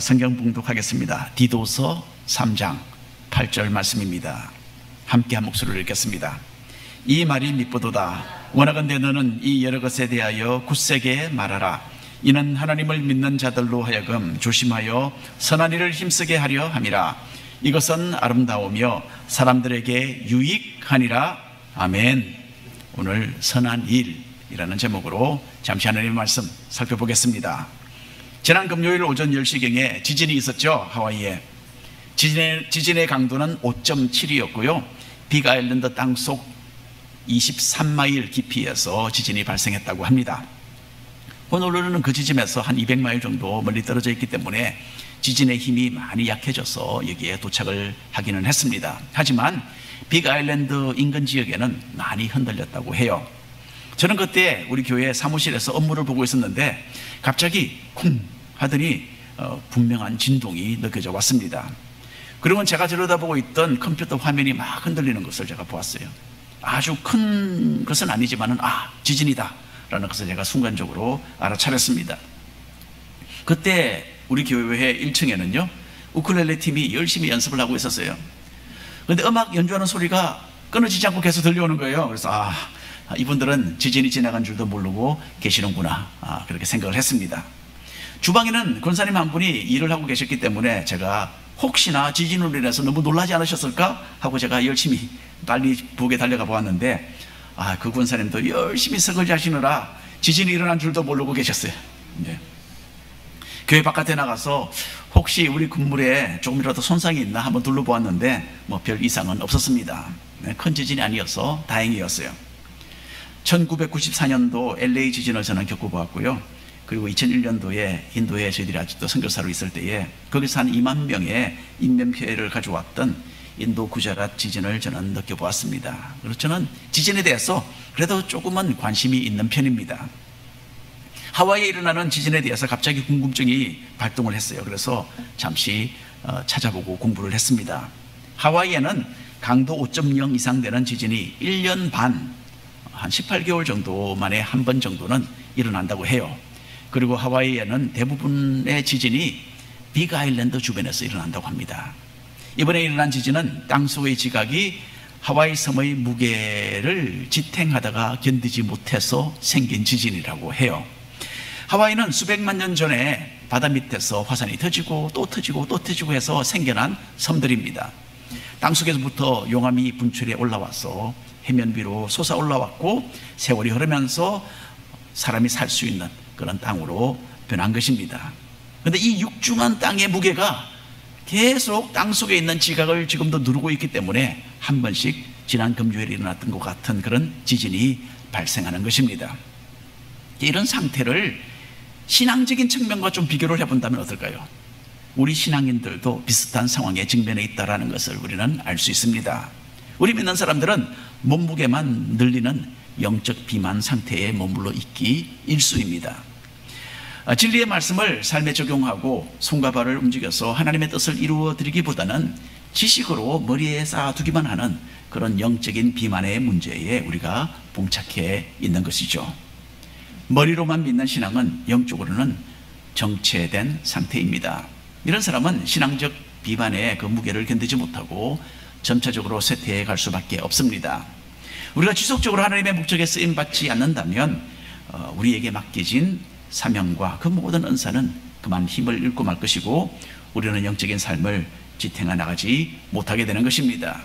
성경 봉독하겠습니다. 디도서 3장 8절 말씀입니다. 함께 한 목소리로 읽겠습니다. 이 말이 미쁘도다. 원하건대 너는 이 여러 것에 대하여 굳세게 말하라. 이는 하나님을 믿는 자들로 하여금 조심하여 선한 일을 힘쓰게 하려 함이라. 이것은 아름다우며 사람들에게 유익하니라. 아멘. 오늘 선한 일이라는 제목으로 잠시 하나님의 말씀 살펴보겠습니다. 지난 금요일 오전 10시경에 지진이 있었죠. 하와이에. 지진의 강도는 5.7이었고요 빅아일랜드 땅속 23마일 깊이에서 지진이 발생했다고 합니다. 호놀룰루는 그 지점에서 한 200마일 정도 멀리 떨어져 있기 때문에 지진의 힘이 많이 약해져서 여기에 도착을 하기는 했습니다. 하지만 빅아일랜드 인근 지역에는 많이 흔들렸다고 해요. 저는 그때 우리 교회 사무실에서 업무를 보고 있었는데 갑자기 쿵 하더니 분명한 진동이 느껴져 왔습니다. 그러면 제가 들여다보고 있던 컴퓨터 화면이 막 흔들리는 것을 제가 보았어요. 아주 큰 것은 아니지만 지진이다 라는 것을 제가 순간적으로 알아차렸습니다. 그때 우리 교회 1층에는요 우쿨렐레 팀이 열심히 연습을 하고 있었어요. 그런데 음악 연주하는 소리가 끊어지지 않고 계속 들려오는 거예요. 그래서 이분들은 지진이 지나간 줄도 모르고 계시는구나 그렇게 생각을 했습니다. 주방에는 권사님 한 분이 일을 하고 계셨기 때문에 제가 혹시나 지진으로 인해서 너무 놀라지 않으셨을까 하고 제가 열심히 빨리 부엌에 달려가 보았는데 그 권사님도 열심히 설거지 하시느라 지진이 일어난 줄도 모르고 계셨어요. 네. 교회 바깥에 나가서 혹시 우리 건물에 조금이라도 손상이 있나 한번 둘러보았는데 별 이상은 없었습니다. 네, 큰 지진이 아니어서 다행이었어요. 1994년도 LA 지진을 저는 겪어보았고요 그리고 2001년도에 인도에 저희들이 아직도 선교사로 있을 때에 거기서 한 2만 명의 인명 피해를 가져왔던 인도 구자랏 지진을 저는 느껴보았습니다. 그래서 저는 지진에 대해서 그래도 조금은 관심이 있는 편입니다. 하와이에 일어나는 지진에 대해서 갑자기 궁금증이 발동을 했어요. 그래서 잠시 찾아보고 공부를 했습니다. 하와이에는 강도 5.0 이상 되는 지진이 1년 반, 한 18개월 정도 만에 한 번 정도는 일어난다고 해요. 그리고 하와이에는 대부분의 지진이 빅아일랜드 주변에서 일어난다고 합니다. 이번에 일어난 지진은 땅속의 지각이 하와이 섬의 무게를 지탱하다가 견디지 못해서 생긴 지진이라고 해요. 하와이는 수백만 년 전에 바다 밑에서 화산이 터지고 또 터지고 또 터지고 해서 생겨난 섬들입니다. 땅속에서부터 용암이 분출해 올라와서 해면 위로 솟아 올라왔고 세월이 흐르면서 사람이 살 수 있는 그런 땅으로 변한 것입니다. 그런데 이 육중한 땅의 무게가 계속 땅속에 있는 지각을 지금도 누르고 있기 때문에 한 번씩 지난 금요일에 일어났던 것 같은 그런 지진이 발생하는 것입니다. 이런 상태를 신앙적인 측면과 좀 비교를 해본다면 어떨까요? 우리 신앙인들도 비슷한 상황에 직면해 있다는 것을 우리는 알 수 있습니다. 우리 믿는 사람들은 몸무게만 늘리는 영적 비만 상태에 머물러 있기 일쑤입니다. 진리의 말씀을 삶에 적용하고 손과 발을 움직여서 하나님의 뜻을 이루어 드리기보다는 지식으로 머리에 쌓아두기만 하는 그런 영적인 비만의 문제에 우리가 봉착해 있는 것이죠. 머리로만 믿는 신앙은 영적으로는 정체된 상태입니다. 이런 사람은 신앙적 비만의 그 무게를 견디지 못하고 점차적으로 쇠퇴해 갈 수밖에 없습니다. 우리가 지속적으로 하나님의 목적에 쓰임받지 않는다면 우리에게 맡겨진 사명과 그 모든 은사는 그만 힘을 잃고 말 것이고 우리는 영적인 삶을 지탱해 나가지 못하게 되는 것입니다.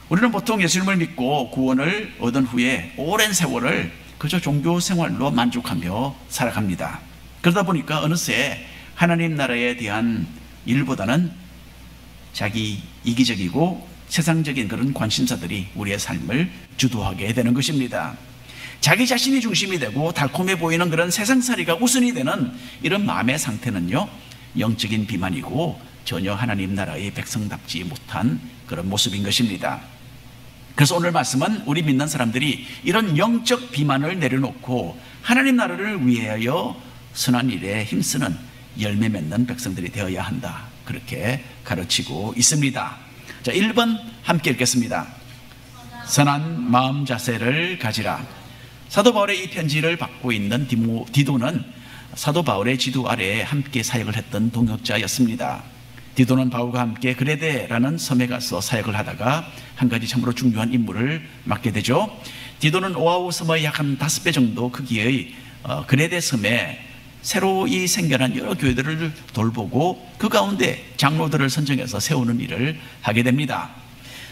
우리는 보통 예수님을 믿고 구원을 얻은 후에 오랜 세월을 그저 종교 생활로 만족하며 살아갑니다. 그러다 보니까 어느새 하나님 나라에 대한 일보다는 자기 이기적이고 세상적인 그런 관심사들이 우리의 삶을 주도하게 되는 것입니다. 자기 자신이 중심이 되고 달콤해 보이는 그런 세상살이가 우선이 되는 이런 마음의 상태는요 영적인 비만이고 전혀 하나님 나라의 백성답지 못한 그런 모습인 것입니다. 그래서 오늘 말씀은 우리 믿는 사람들이 이런 영적 비만을 내려놓고 하나님 나라를 위하여 선한 일에 힘쓰는 열매 맺는 백성들이 되어야 한다 그렇게 가르치고 있습니다. 자, 1번 함께 읽겠습니다. 선한 마음 자세를 가지라. 사도 바울의 이 편지를 받고 있는 디도는 사도 바울의 지도 아래에 함께 사역을 했던 동역자였습니다. 디도는 바울과 함께 그레데라는 섬에 가서 사역을 하다가 한 가지 참으로 중요한 임무를 맡게 되죠. 디도는 오아후 섬의 약 한 5배 정도 크기의 그레데 섬에 새로이 생겨난 여러 교회들을 돌보고 그 가운데 장로들을 선정해서 세우는 일을 하게 됩니다.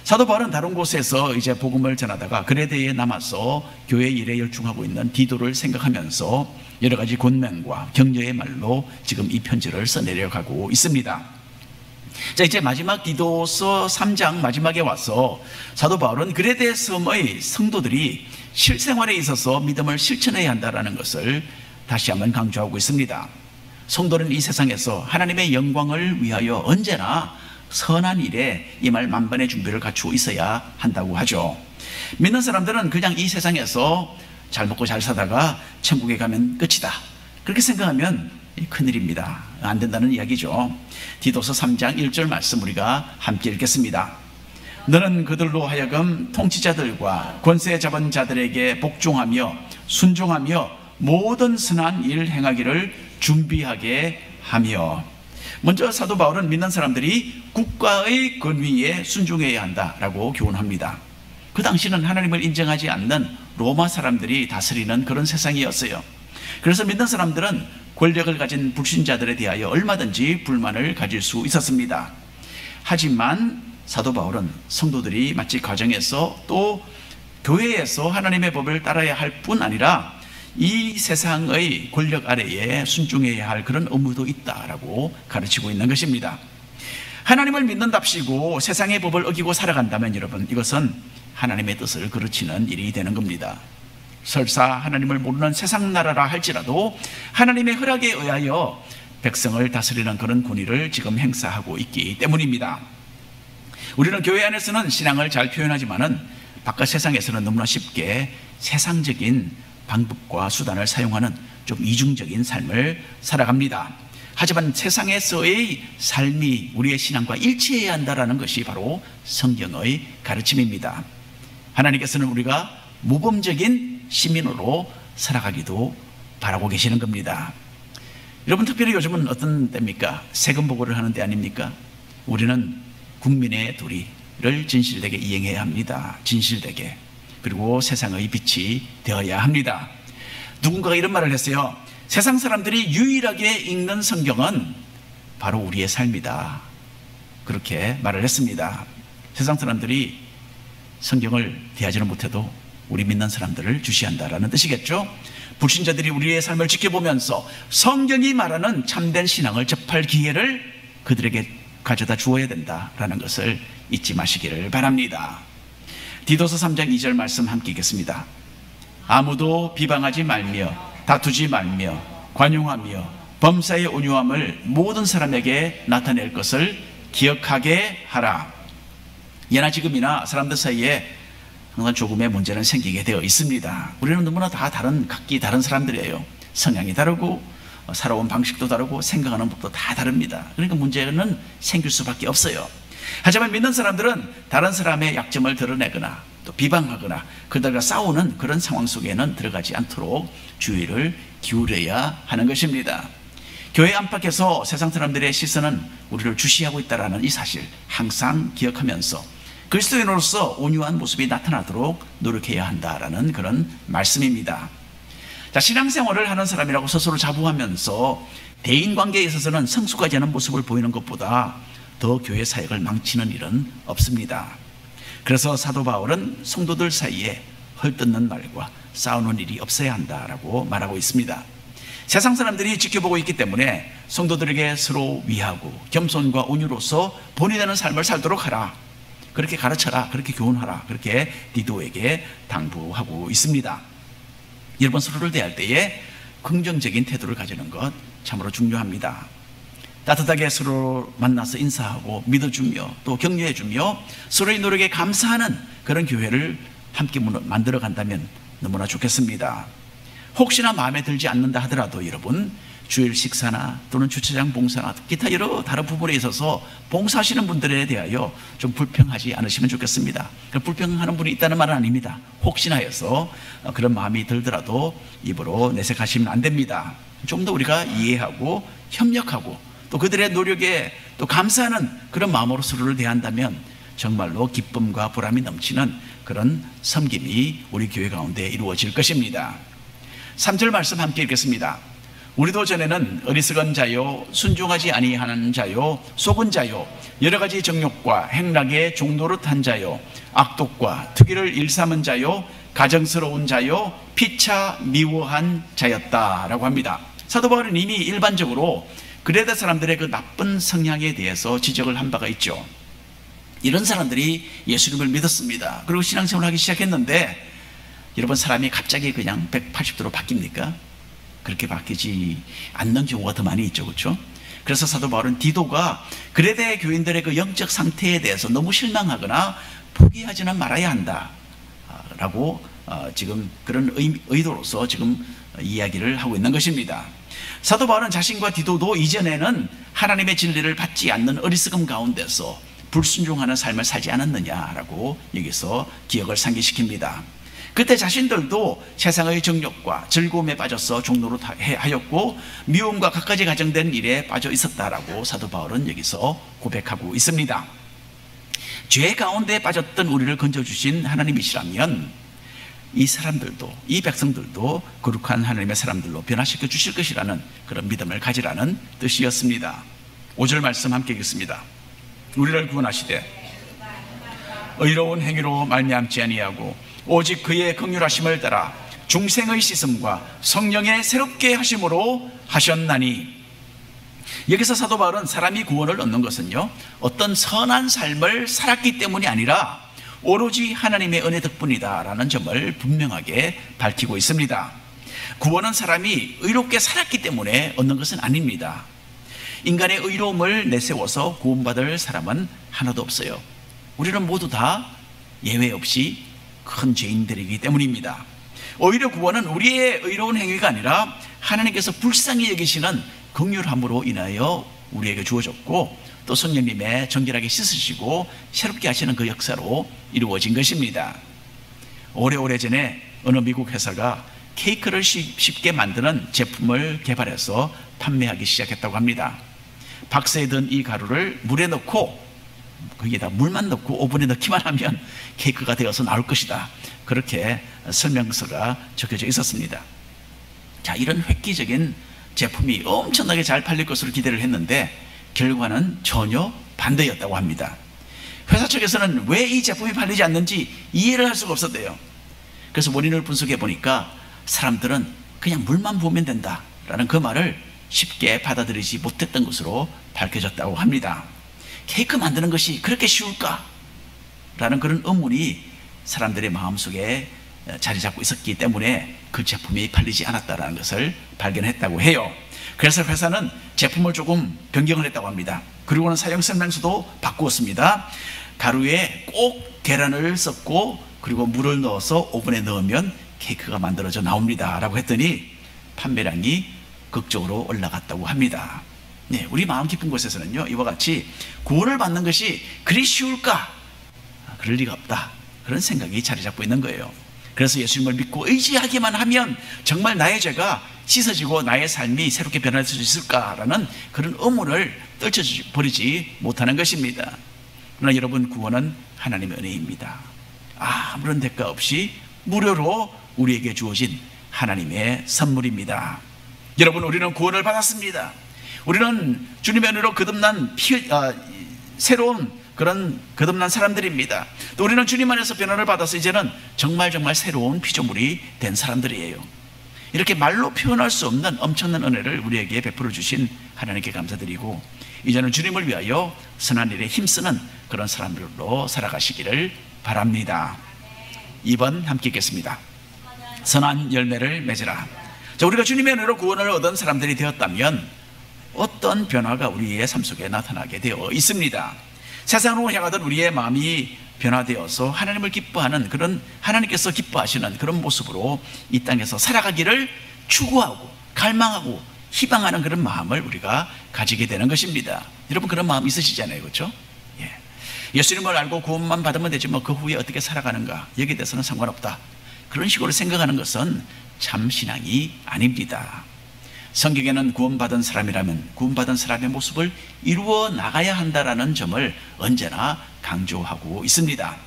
사도 바울은 다른 곳에서 이제 복음을 전하다가 그레데에 남아서 교회 일에 열중하고 있는 디도를 생각하면서 여러 가지 권면과 격려의 말로 지금 이 편지를 써내려가고 있습니다. 자, 이제 마지막 디도서 3장 마지막에 와서 사도 바울은 그레데 섬의 성도들이 실생활에 있어서 믿음을 실천해야 한다는 것을 다시 한번 강조하고 있습니다. 성도는 이 세상에서 하나님의 영광을 위하여 언제나 선한 일에 임할 만반의 준비를 갖추고 있어야 한다고 하죠. 믿는 사람들은 그냥 이 세상에서 잘 먹고 잘 사다가 천국에 가면 끝이다, 그렇게 생각하면 큰일입니다. 안 된다는 이야기죠. 디도서 3장 1절 말씀 우리가 함께 읽겠습니다. 너는 그들로 하여금 통치자들과 권세 잡은 자들에게 복종하며 순종하며 모든 선한 일 행하기를 준비하게 하며. 먼저 사도 바울은 믿는 사람들이 국가의 권위에 순종해야 한다라고 교훈합니다. 그 당시는 하나님을 인정하지 않는 로마 사람들이 다스리는 그런 세상이었어요. 그래서 믿는 사람들은 권력을 가진 불신자들에 대하여 얼마든지 불만을 가질 수 있었습니다. 하지만 사도 바울은 성도들이 마치 가정에서 또 교회에서 하나님의 법을 따라야 할 뿐 아니라 이 세상의 권력 아래에 순종해야 할 그런 의무도 있다라고 가르치고 있는 것입니다. 하나님을 믿는답시고 세상의 법을 어기고 살아간다면 여러분, 이것은 하나님의 뜻을 그르치는 일이 되는 겁니다. 설사 하나님을 모르는 세상 나라라 할지라도 하나님의 허락에 의하여 백성을 다스리는 그런 권위를 지금 행사하고 있기 때문입니다. 우리는 교회 안에서는 신앙을 잘 표현하지만은 바깥 세상에서는 너무나 쉽게 세상적인 방법과 수단을 사용하는 좀 이중적인 삶을 살아갑니다. 하지만 세상에서의 삶이 우리의 신앙과 일치해야 한다는 것이 바로 성경의 가르침입니다. 하나님께서는 우리가 모범적인 시민으로 살아가기도 바라고 계시는 겁니다. 여러분, 특별히 요즘은 어떤 때입니까? 세금 보고를 하는 때 아닙니까? 우리는 국민의 도리를 진실되게 이행해야 합니다. 진실되게. 그리고 세상의 빛이 되어야 합니다. 누군가가 이런 말을 했어요. 세상 사람들이 유일하게 읽는 성경은 바로 우리의 삶이다, 그렇게 말을 했습니다. 세상 사람들이 성경을 대하지는 못해도 우리 믿는 사람들을 주시한다라는 뜻이겠죠. 불신자들이 우리의 삶을 지켜보면서 성경이 말하는 참된 신앙을 접할 기회를 그들에게 가져다 주어야 된다라는 것을 잊지 마시기를 바랍니다. 디도서 3장 2절 말씀 함께 읽겠습니다. 아무도 비방하지 말며 다투지 말며 관용하며 범사의 온유함을 모든 사람에게 나타낼 것을 기억하게 하라. 예나 지금이나 사람들 사이에 항상 조금의 문제는 생기게 되어 있습니다. 우리는 너무나 다 각기 다른 사람들이에요. 성향이 다르고 살아온 방식도 다르고 생각하는 법도 다 다릅니다. 그러니까 문제는 생길 수밖에 없어요. 하지만 믿는 사람들은 다른 사람의 약점을 드러내거나 또 비방하거나 그들과 싸우는 그런 상황 속에는 들어가지 않도록 주의를 기울여야 하는 것입니다. 교회 안팎에서 세상 사람들의 시선은 우리를 주시하고 있다는 이 사실 항상 기억하면서 그리스도인으로서 온유한 모습이 나타나도록 노력해야 한다라는 그런 말씀입니다. 자, 신앙생활을 하는 사람이라고 스스로 자부하면서 대인관계에 있어서는 성숙하지 않은 모습을 보이는 것보다 더 교회 사역을 망치는 일은 없습니다. 그래서 사도 바울은 성도들 사이에 헐뜯는 말과 싸우는 일이 없어야 한다라고 말하고 있습니다. 세상 사람들이 지켜보고 있기 때문에 성도들에게 서로 위하고 겸손과 온유로서 본이 되는 삶을 살도록 하라, 그렇게 가르쳐라, 그렇게 교훈하라, 그렇게 디도에게 당부하고 있습니다. 여러분, 서로를 대할 때에 긍정적인 태도를 가지는 것 참으로 중요합니다. 따뜻하게 서로 만나서 인사하고 믿어주며 또 격려해주며 서로의 노력에 감사하는 그런 교회를 함께 만들어 간다면 너무나 좋겠습니다. 혹시나 마음에 들지 않는다 하더라도 여러분, 주일 식사나 또는 주차장 봉사나 기타 여러 다른 부분에 있어서 봉사하시는 분들에 대하여 좀 불평하지 않으시면 좋겠습니다. 불평하는 분이 있다는 말은 아닙니다. 혹시나 해서 그런 마음이 들더라도 입으로 내색하시면 안 됩니다. 좀 더 우리가 이해하고 협력하고 또 그들의 노력에 또 감사하는 그런 마음으로 서로를 대한다면 정말로 기쁨과 보람이 넘치는 그런 섬김이 우리 교회 가운데 이루어질 것입니다. 3절 말씀 함께 읽겠습니다. 우리도 전에는 어리석은 자요 순종하지 아니하는 자요 속은 자요 여러 가지 정욕과 행락의 종노릇한 자요 악독과 특의를 일삼은 자요 가정스러운 자요 피차 미워한 자였다라고 합니다. 사도 바울은 이미 일반적으로 그레다 사람들의 그 나쁜 성향에 대해서 지적을 한 바가 있죠. 이런 사람들이 예수님을 믿었습니다. 그리고 신앙생활을 하기 시작했는데 여러분, 사람이 갑자기 그냥 180도로 바뀝니까? 그렇게 바뀌지 않는 경우가 더 많이 있죠, 그렇죠? 그래서 사도 바울은 디도가 그레데 교인들의 그 영적 상태에 대해서 너무 실망하거나 포기하지는 말아야 한다 라고 지금 그런 의도로서 지금 이야기를 하고 있는 것입니다. 사도 바울은 자신과 디도도 이전에는 하나님의 진리를 받지 않는 어리석음 가운데서 불순종하는 삶을 살지 않았느냐라고 여기서 기억을 상기시킵니다. 그때 자신들도 세상의 정욕과 즐거움에 빠져서 종노릇하였고 미움과 갖가지 가정된 일에 빠져 있었다라고 사도 바울은 여기서 고백하고 있습니다. 죄 가운데 빠졌던 우리를 건져주신 하나님이시라면 이 사람들도, 이 백성들도 거룩한 하나님의 사람들로 변화시켜 주실 것이라는 그런 믿음을 가지라는 뜻이었습니다. 5절 말씀 함께 읽겠습니다. 우리를 구원하시되 의로운 행위로 말미암지 아니하고 오직 그의 긍휼하심을 따라 중생의 씻음과 성령의 새롭게 하심으로 하셨나니. 여기서 사도 바울은 사람이 구원을 얻는 것은요, 어떤 선한 삶을 살았기 때문이 아니라 오로지 하나님의 은혜 덕분이다라는 점을 분명하게 밝히고 있습니다. 구원은 사람이 의롭게 살았기 때문에 얻는 것은 아닙니다. 인간의 의로움을 내세워서 구원받을 사람은 하나도 없어요. 우리는 모두 다 예외 없이 큰 죄인들이기 때문입니다. 오히려 구원은 우리의 의로운 행위가 아니라 하나님께서 불쌍히 여기시는 긍휼함으로 인하여 우리에게 주어졌고 또 성령님의 정결하게 씻으시고 새롭게 하시는 그 역사로 이루어진 것입니다. 오래전에 어느 미국 회사가 케이크를 쉽게 만드는 제품을 개발해서 판매하기 시작했다고 합니다. 박스에 든 이 가루를 물에 넣고 거기에다 물만 넣고 오븐에 넣기만 하면 케이크가 되어서 나올 것이다, 그렇게 설명서가 적혀져 있었습니다. 자, 이런 획기적인 제품이 엄청나게 잘 팔릴 것으로 기대를 했는데 결과는 전혀 반대였다고 합니다. 회사 측에서는 왜 이 제품이 팔리지 않는지 이해를 할 수가 없었대요. 그래서 원인을 분석해 보니까 사람들은 그냥 물만 부으면 된다라는 그 말을 쉽게 받아들이지 못했던 것으로 밝혀졌다고 합니다. 케이크 만드는 것이 그렇게 쉬울까? 라는 그런 의문이 사람들의 마음속에 자리 잡고 있었기 때문에 그 제품이 팔리지 않았다는 것을 발견했다고 해요. 그래서 회사는 제품을 조금 변경을 했다고 합니다. 그리고는 사용 설명서도 바꾸었습니다. 가루에 꼭 계란을 섞고 그리고 물을 넣어서 오븐에 넣으면 케이크가 만들어져 나옵니다 라고 했더니 판매량이 극적으로 올라갔다고 합니다. 네, 우리 마음 깊은 곳에서는요, 이와 같이 구원을 받는 것이 그리 쉬울까? 그럴 리가 없다, 그런 생각이 자리 잡고 있는 거예요. 그래서 예수님을 믿고 의지하기만 하면 정말 나의 죄가 씻어지고 나의 삶이 새롭게 변할 수 있을까라는 그런 의문을 떨쳐버리지 못하는 것입니다. 그러나 여러분, 구원은 하나님의 은혜입니다. 아무런 대가 없이 무료로 우리에게 주어진 하나님의 선물입니다. 여러분, 우리는 구원을 받았습니다. 우리는 주님의 은혜로 거듭난 새로운 그런 거듭난 사람들입니다. 또 우리는 주님 안에서 변화를 받아서 이제는 정말 새로운 피조물이 된 사람들이에요. 이렇게 말로 표현할 수 없는 엄청난 은혜를 우리에게 베풀어 주신 하나님께 감사드리고 이제는 주님을 위하여 선한 일에 힘쓰는 그런 사람들로 살아가시기를 바랍니다. 2번 함께 읽겠습니다. 선한 열매를 맺으라. 자, 우리가 주님의 은혜로 구원을 얻은 사람들이 되었다면 어떤 변화가 우리의 삶 속에 나타나게 되어 있습니다. 세상으로 향하던 우리의 마음이 변화되어서 하나님을 기뻐하는 그런, 하나님께서 기뻐하시는 그런 모습으로 이 땅에서 살아가기를 추구하고 갈망하고 희망하는 그런 마음을 우리가 가지게 되는 것입니다. 여러분 그런 마음 있으시잖아요, 그렇죠? 예. 예수님을 알고 구원만 받으면 되지 뭐 그 후에 어떻게 살아가는가 여기에 대해서는 상관없다, 그런 식으로 생각하는 것은 참 신앙이 아닙니다. 성경에는 구원받은 사람이라면 구원받은 사람의 모습을 이루어 나가야 한다라는 점을 언제나 강조하고 있습니다.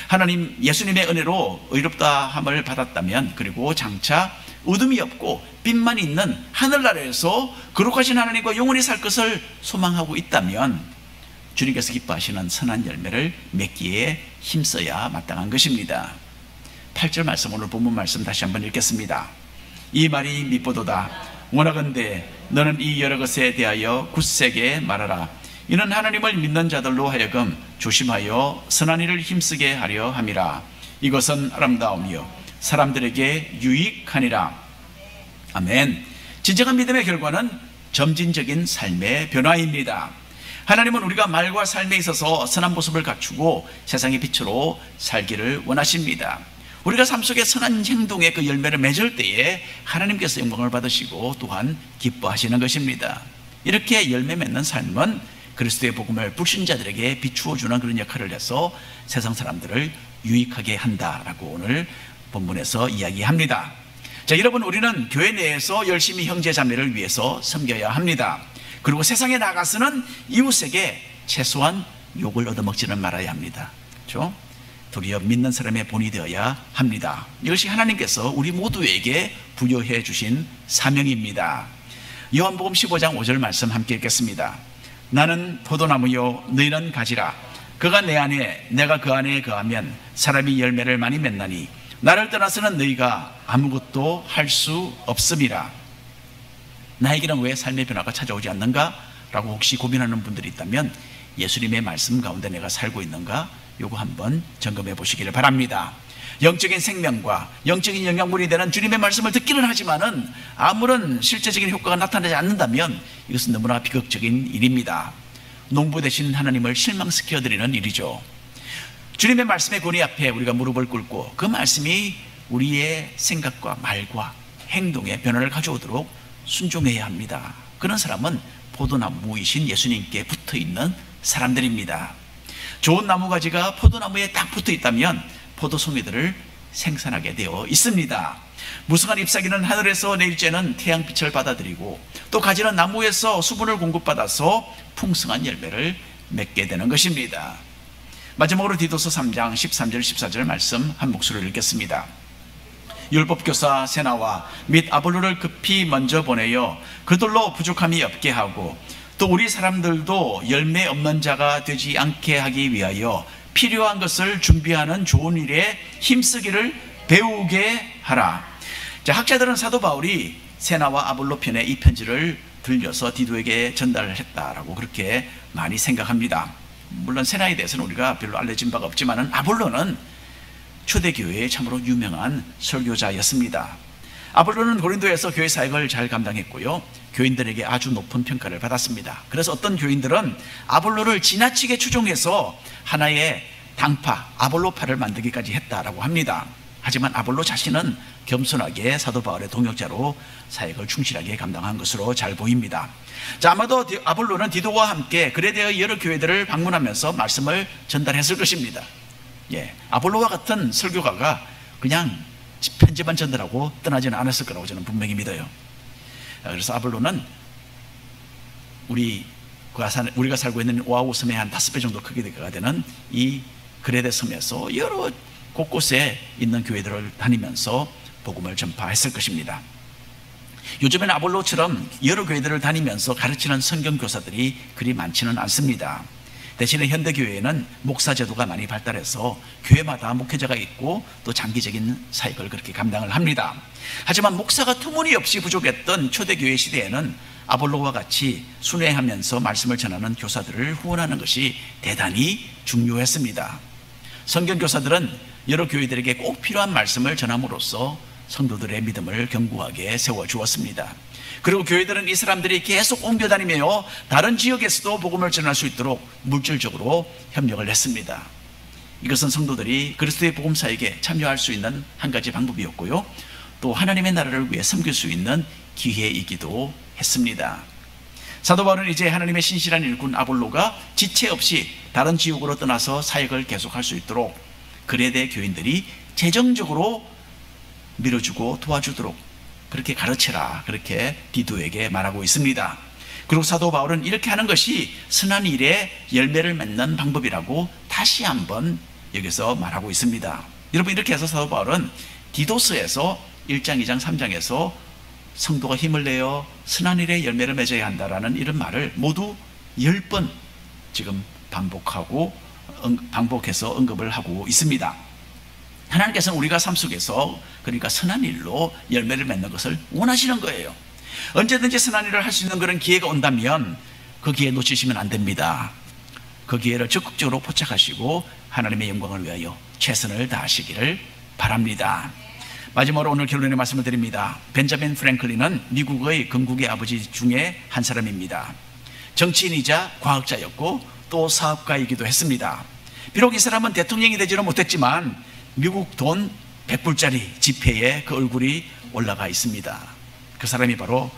하나님 예수님의 은혜로 의롭다함을 받았다면, 그리고 장차 어둠이 없고 빛만 있는 하늘나라에서 거룩하신 하나님과 영원히 살 것을 소망하고 있다면 주님께서 기뻐하시는 선한 열매를 맺기에 힘써야 마땅한 것입니다. 8절 말씀, 오늘 본문 말씀 다시 한번 읽겠습니다. 이 말이 미쁘도다. 원하건대 너는 이 여러 것에 대하여 굳세게 말하라. 이는 하나님을 믿는 자들로 하여금 조심하여 선한 일을 힘쓰게 하려 함이라. 이것은 아름다움이요 사람들에게 유익하니라. 아멘. 진정한 믿음의 결과는 점진적인 삶의 변화입니다. 하나님은 우리가 말과 삶에 있어서 선한 모습을 갖추고 세상의 빛으로 살기를 원하십니다. 우리가 삶 속에 선한 행동의 그 열매를 맺을 때에 하나님께서 영광을 받으시고 또한 기뻐하시는 것입니다. 이렇게 열매 맺는 삶은 그리스도의 복음을 불신자들에게 비추어 주는 그런 역할을 해서 세상 사람들을 유익하게 한다라고 오늘 본문에서 이야기합니다. 자, 여러분, 우리는 교회 내에서 열심히 형제 자매를 위해서 섬겨야 합니다. 그리고 세상에 나가서는 이웃에게 최소한 욕을 얻어먹지는 말아야 합니다. 그렇죠? 도리어 믿는 사람의 본이 되어야 합니다. 이것이 하나님께서 우리 모두에게 부여해 주신 사명입니다. 요한복음 15장 5절 말씀 함께 읽겠습니다. 나는 포도나무요 너희는 가지라. 그가 내 안에 내가 그 안에 거하면 사람이 열매를 많이 맺나니 나를 떠나서는 너희가 아무것도 할 수 없음이라. 나에게는 왜 삶의 변화가 찾아오지 않는가? 라고 혹시 고민하는 분들이 있다면 예수님의 말씀 가운데 내가 살고 있는가? 요거 한번 점검해 보시기를 바랍니다. 영적인 생명과 영적인 영양분이 되는 주님의 말씀을 듣기는 하지만은 아무런 실제적인 효과가 나타나지 않는다면 이것은 너무나 비극적인 일입니다. 농부 되신 하나님을 실망시켜드리는 일이죠. 주님의 말씀의 권위 앞에 우리가 무릎을 꿇고 그 말씀이 우리의 생각과 말과 행동에 변화를 가져오도록 순종해야 합니다. 그런 사람은 포도나무이신 예수님께 붙어있는 사람들입니다. 좋은 나무가지가 포도나무에 딱 붙어 있다면 포도송이들을 생산하게 되어 있습니다. 무성한 잎사귀는 하늘에서 내일째는 태양빛을 받아들이고 또 가지는 나무에서 수분을 공급받아서 풍성한 열매를 맺게 되는 것입니다. 마지막으로 디도서 3장 13절 14절 말씀 한 목소리로 읽겠습니다. 율법교사 세나와 및 아볼로를 급히 먼저 보내어 그들로 부족함이 없게 하고 또 우리 사람들도 열매 없는 자가 되지 않게 하기 위하여 필요한 것을 준비하는 좋은 일에 힘쓰기를 배우게 하라. 자, 학자들은 사도 바울이 세나와 아볼로 편에 이 편지를 들려서 디도에게 전달을 했다라고 그렇게 많이 생각합니다. 물론 세나에 대해서는 우리가 별로 알려진 바가 없지만 아볼로는 초대교회의 참으로 유명한 설교자였습니다. 아볼로는 고린도에서 교회 사역을 잘 감당했고요, 교인들에게 아주 높은 평가를 받았습니다. 그래서 어떤 교인들은 아볼로를 지나치게 추종해서 하나의 당파 아볼로파를 만들기까지 했다라고 합니다. 하지만 아볼로 자신은 겸손하게 사도 바울의 동역자로 사역을 충실하게 감당한 것으로 잘 보입니다. 자, 아마도 아볼로는 디도와 함께 그레데의 여러 교회들을 방문하면서 말씀을 전달했을 것입니다. 예, 아볼로와 같은 설교가가 그냥 편지만 전달하고 떠나지는 않았을 거라고 저는 분명히 믿어요. 그래서 아볼로는 우리가 살고 있는 오아후 섬의 한 5배 정도 크기가 되는 이 그레데 섬에서 여러 곳곳에 있는 교회들을 다니면서 복음을 전파했을 것입니다. 요즘에는 아볼로처럼 여러 교회들을 다니면서 가르치는 성경 교사들이 그리 많지는 않습니다. 대신에 현대교회에는 목사 제도가 많이 발달해서 교회마다 목회자가 있고 또 장기적인 사역을 그렇게 감당을 합니다. 하지만 목사가 터무니없이 부족했던 초대교회 시대에는 아볼로와 같이 순회하면서 말씀을 전하는 교사들을 후원하는 것이 대단히 중요했습니다. 성경교사들은 여러 교회들에게 꼭 필요한 말씀을 전함으로써 성도들의 믿음을 견고하게 세워주었습니다. 그리고 교회들은 이 사람들이 계속 옮겨다니며 다른 지역에서도 복음을 전할 수 있도록 물질적으로 협력을 했습니다. 이것은 성도들이 그리스도의 복음 사역에 참여할 수 있는 한 가지 방법이었고요, 또 하나님의 나라를 위해 섬길 수 있는 기회이기도 했습니다. 사도 바울은 이제 하나님의 신실한 일꾼 아볼로가 지체 없이 다른 지역으로 떠나서 사역을 계속할 수 있도록 그레데 교인들이 재정적으로 밀어주고 도와주도록 그렇게 가르쳐라, 그렇게 디도에게 말하고 있습니다. 그리고 사도 바울은 이렇게 하는 것이 선한 일에 열매를 맺는 방법이라고 다시 한번 여기서 말하고 있습니다. 여러분, 이렇게 해서 사도 바울은 디도서에서 1장, 2장, 3장에서 성도가 힘을 내어 선한 일에 열매를 맺어야 한다라는 이런 말을 모두 10번 지금 반복해서 언급을 하고 있습니다. 하나님께서는 우리가 삶 속에서 그러니까 선한 일로 열매를 맺는 것을 원하시는 거예요. 언제든지 선한 일을 할 수 있는 그런 기회가 온다면 그 기회 놓치시면 안 됩니다. 그 기회를 적극적으로 포착하시고 하나님의 영광을 위하여 최선을 다하시기를 바랍니다. 마지막으로 오늘 결론의 말씀을 드립니다. 벤자민 프랭클린은 미국의 건국의 아버지 중에 한 사람입니다. 정치인이자 과학자였고 또 사업가이기도 했습니다. 비록 이 사람은 대통령이 되지는 못했지만 미국 돈 100불짜리 지폐에 그 얼굴이 올라가 있습니다. 그 사람이 바로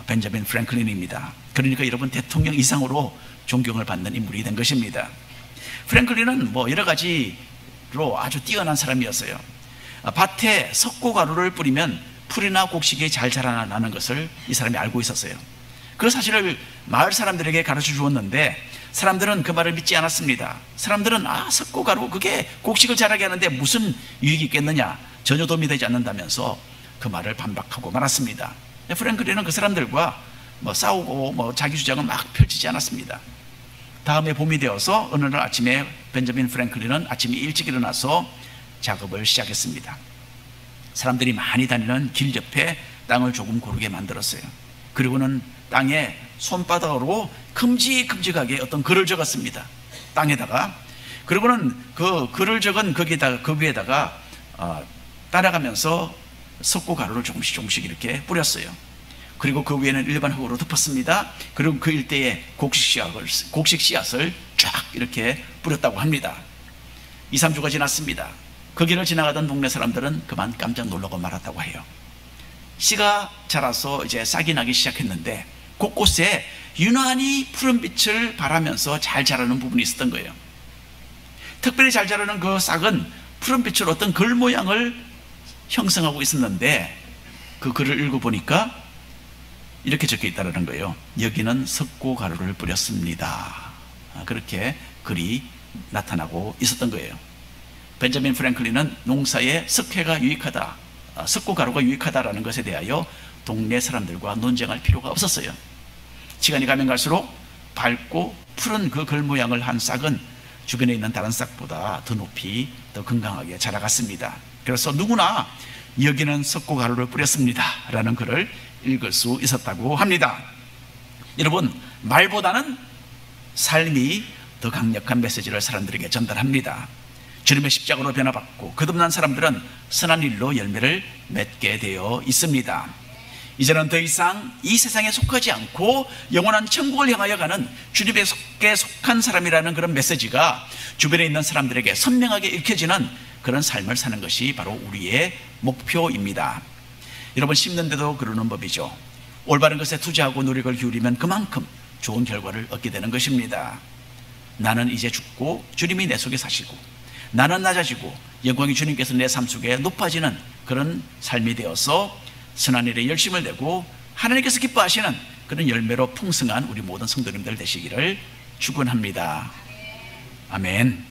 벤자민 프랭클린입니다. 그러니까 여러분, 대통령 이상으로 존경을 받는 인물이 된 것입니다. 프랭클린은 여러 가지로 아주 뛰어난 사람이었어요. 밭에 석고가루를 뿌리면 풀이나 곡식이 잘 자라나는 것을 이 사람이 알고 있었어요. 그 사실을 마을 사람들에게 가르쳐 주었는데 사람들은 그 말을 믿지 않았습니다. 사람들은 석고가루 그게 곡식을 자라게 하는데 무슨 유익이 있겠느냐, 전혀 도움이 되지 않는다면서 그 말을 반박하고 말았습니다. 프랭클린은 그 사람들과 싸우고 자기 주장을 막 펼치지 않았습니다. 다음에 봄이 되어서 어느 날 아침에 벤자민 프랭클린은 아침에 일찍 일어나서 작업을 시작했습니다. 사람들이 많이 다니는 길 옆에 땅을 조금 고르게 만들었어요. 그리고는 땅에 손바닥으로 큼직큼직하게 어떤 글을 적었습니다. 땅에다가. 그리고는 그 글을 적은 그 위에다가 따라가면서 석고가루를 조금씩 이렇게 뿌렸어요. 그리고 그 위에는 일반 흙으로 덮었습니다. 그리고 그 일대에 곡식 씨앗을 쫙 이렇게 뿌렸다고 합니다. 2, 3주가 지났습니다. 그 길을 지나가던 동네 사람들은 그만 깜짝 놀라고 말았다고 해요. 씨가 자라서 이제 싹이 나기 시작했는데 곳곳에 유난히 푸른 빛을 발하면서 잘 자라는 부분이 있었던 거예요. 특별히 잘 자라는 그 싹은 푸른 빛으로 어떤 글 모양을 형성하고 있었는데 그 글을 읽어보니까 이렇게 적혀 있다는 거예요. 여기는 석고가루를 뿌렸습니다. 그렇게 글이 나타나고 있었던 거예요. 벤자민 프랭클린은 농사에 석회가 유익하다, 석고가루가 유익하다라는 것에 대하여 동네 사람들과 논쟁할 필요가 없었어요. 시간이 가면 갈수록 밝고 푸른 그 글 모양을 한 싹은 주변에 있는 다른 싹보다 더 높이 더 건강하게 자라갔습니다. 그래서 누구나 여기는 석고가루를 뿌렸습니다 라는 글을 읽을 수 있었다고 합니다. 여러분, 말보다는 삶이 더 강력한 메시지를 사람들에게 전달합니다. 주님의 십자가로 변화받고 거듭난 사람들은 선한 일로 열매를 맺게 되어 있습니다. 이제는 더 이상 이 세상에 속하지 않고 영원한 천국을 향하여 가는 주님께 속한 사람이라는 그런 메시지가 주변에 있는 사람들에게 선명하게 읽혀지는 그런 삶을 사는 것이 바로 우리의 목표입니다. 여러분, 심는데도 그러는 법이죠. 올바른 것에 투자하고 노력을 기울이면 그만큼 좋은 결과를 얻게 되는 것입니다. 나는 이제 죽고 주님이 내 속에 사시고 나는 낮아지고 영광이 주님께서 내 삶 속에 높아지는 그런 삶이 되어서 선한 일에 열심을 내고 하나님께서 기뻐하시는 그런 열매로 풍성한 우리 모든 성도님들 되시기를 축원합니다. 아멘.